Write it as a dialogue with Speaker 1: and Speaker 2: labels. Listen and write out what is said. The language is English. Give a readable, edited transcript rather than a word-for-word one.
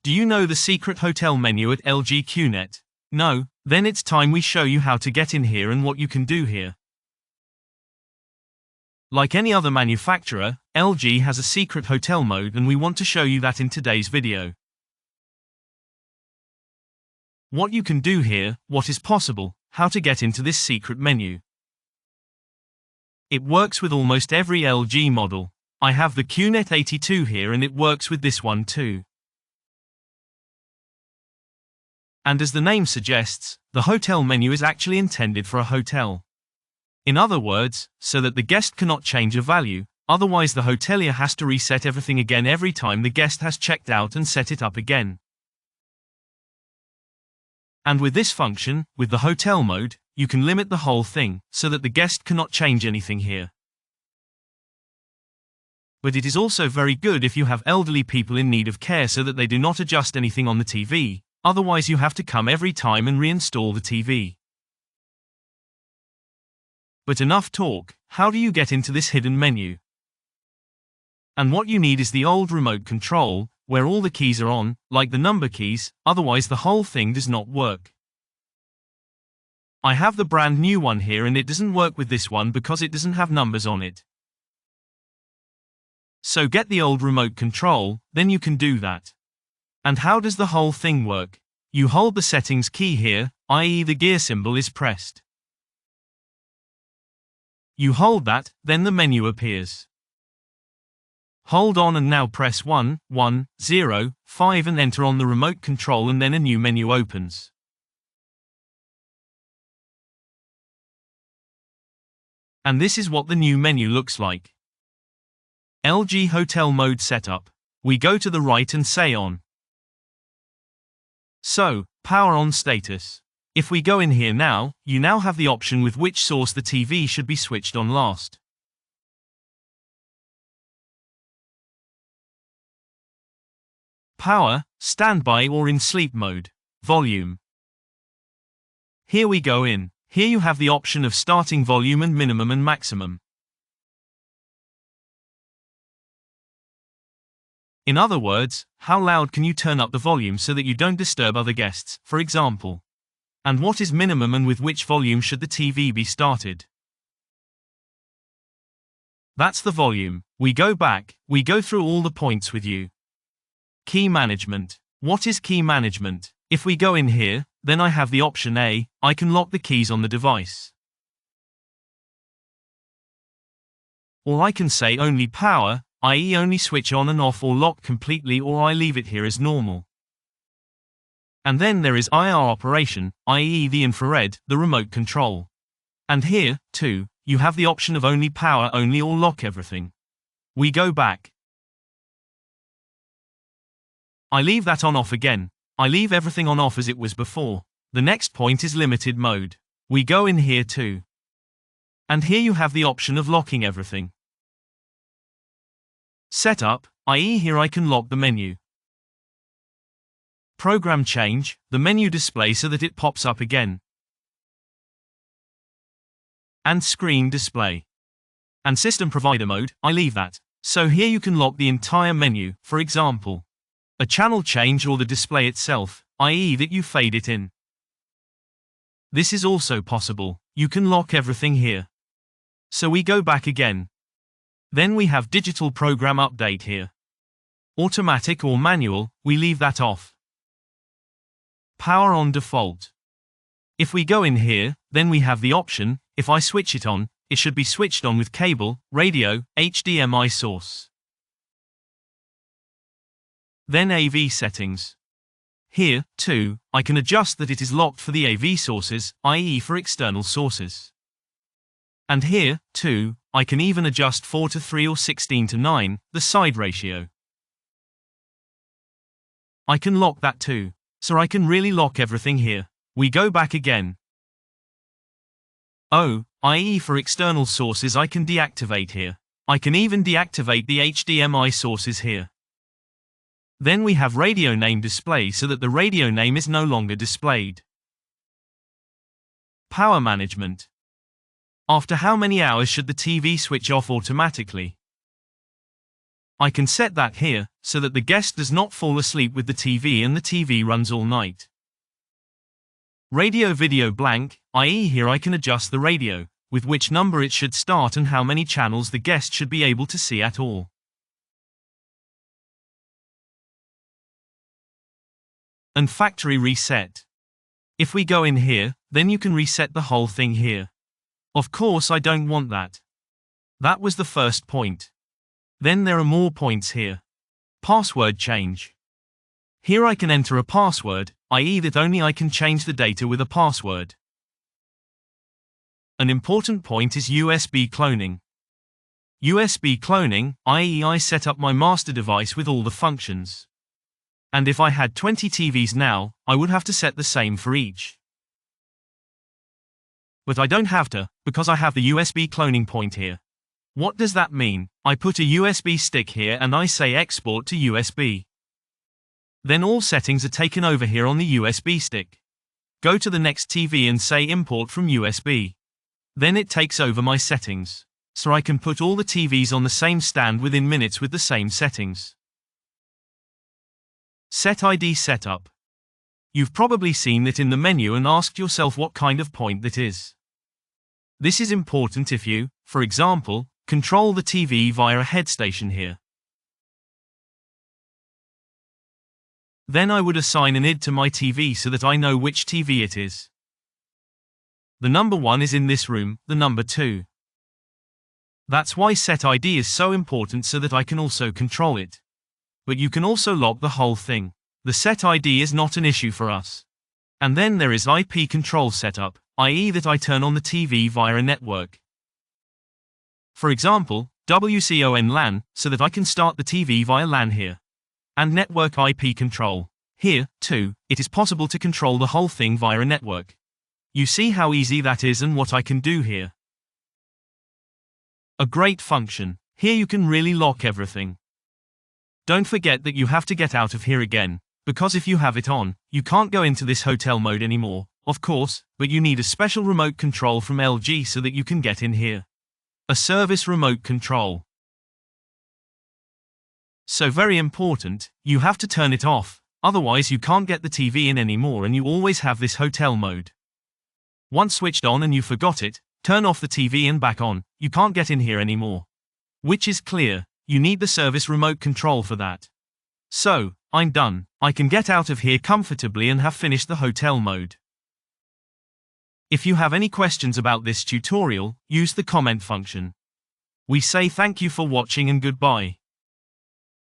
Speaker 1: Do you know the secret hotel menu at LG QNet? No? Then it's time we show you how to get in here and what you can do here. Like any other manufacturer, LG has a secret hotel mode and we want to show you that in today's video. What you can do here, what is possible, how to get into this secret menu. It works with almost every LG model. I have the QNet 82 here and it works with this one too. And as the name suggests, the hotel menu is actually intended for a hotel. In other words, so that the guest cannot change a value, otherwise the hotelier has to reset everything again every time the guest has checked out and set it up again. And with this function, with the hotel mode, you can limit the whole thing, so that the guest cannot change anything here. But it is also very good if you have elderly people in need of care so that they do not adjust anything on the TV, otherwise you have to come every time and reinstall the TV. But enough talk, how do you get into this hidden menu? And what you need is the old remote control, where all the keys are on, like the number keys, otherwise the whole thing does not work. I have the brand new one here and it doesn't work with this one because it doesn't have numbers on it. So get the old remote control, then you can do that. And how does the whole thing work? You hold the settings key here, i.e. the gear symbol is pressed. You hold that, then the menu appears. Hold on and now press 1, 1, 0, 5 and enter on the remote control and then a new menu opens. And this is what the new menu looks like. LG Hotel Mode Setup. We go to the right and say on. So, power on status. If we go in here now, you now have the option with which source the TV should be switched on last. Power, standby or in sleep mode. Volume. Here we go in. Here you have the option of starting volume and minimum and maximum. In other words, how loud can you turn up the volume so that you don't disturb other guests, for example? And what is minimum and with which volume should the TV be started? That's the volume. We go back, we go through all the points with you. Key management. What is key management? If we go in here, then I have the option A, I can lock the keys on the device. Or I can say only power, i.e. only switch on and off or lock completely, or I leave it here as normal. And then there is IR operation, i.e. the infrared, the remote control. And here, too, you have the option of only power only or lock everything. We go back. I leave that on off again. I leave everything on off as it was before. The next point is limited mode. We go in here too. And here you have the option of locking everything. Setup, i.e. here I can lock the menu. Program change, the menu display so that it pops up again. And screen display. And system provider mode, I leave that. So here you can lock the entire menu, for example. A channel change or the display itself, i.e. that you fade it in. This is also possible. You can lock everything here. So we go back again. Then we have digital program update here. Automatic or manual, we leave that off. Power on default. If we go in here, then we have the option, if I switch it on, it should be switched on with cable, radio, HDMI source. Then AV settings. Here, too, I can adjust that it is locked for the AV sources, i.e. for external sources. And here, too, I can even adjust 4:3 or 16:9, the side ratio. I can lock that too. So I can really lock everything here. We go back again. Oh, i.e. for external sources I can deactivate here. I can even deactivate the HDMI sources here. Then we have radio name display so that the radio name is no longer displayed. Power management. After how many hours should the TV switch off automatically? I can set that here, so that the guest does not fall asleep with the TV and the TV runs all night. Radio video blank, i.e. here I can adjust the radio, with which number it should start and how many channels the guest should be able to see at all. And factory reset. If we go in here, then you can reset the whole thing here. Of course I don't want that. That was the first point. Then there are more points here. Password change. Here I can enter a password, i.e. that only I can change the data with a password. An important point is USB cloning. USB cloning, i.e. I set up my master device with all the functions. And if I had 20 TVs now, I would have to set the same for each. But I don't have to, because I have the USB cloning point here. What does that mean? I put a USB stick here and I say export to USB. Then all settings are taken over here on the USB stick. Go to the next TV and say import from USB. Then it takes over my settings. So I can put all the TVs on the same stand within minutes with the same settings. Set ID setup. You've probably seen it in the menu and asked yourself what kind of point that is. This is important if you, for example, control the TV via a head station here. Then I would assign an ID to my TV so that I know which TV it is. The number 1 is in this room, the number 2. That's why set ID is so important, so that I can also control it. But you can also lock the whole thing. The set ID is not an issue for us. And then there is IP control setup, i.e. that I turn on the TV via a network. For example, WCON LAN, so that I can start the TV via LAN here. And network IP control. Here, too, it is possible to control the whole thing via a network. You see how easy that is and what I can do here. A great function. Here you can really lock everything. Don't forget that you have to get out of here again, because if you have it on, you can't go into this hotel mode anymore, of course, but you need a special remote control from LG so that you can get in here. A service remote control. So very important, you have to turn it off, otherwise you can't get the TV in anymore and you always have this hotel mode. Once switched on and you forgot it, turn off the TV and back on, you can't get in here anymore. Which is clear. You need the service remote control for that. So, I'm done. I can get out of here comfortably and have finished the hotel mode. If you have any questions about this tutorial, use the comment function. We say thank you for watching and goodbye.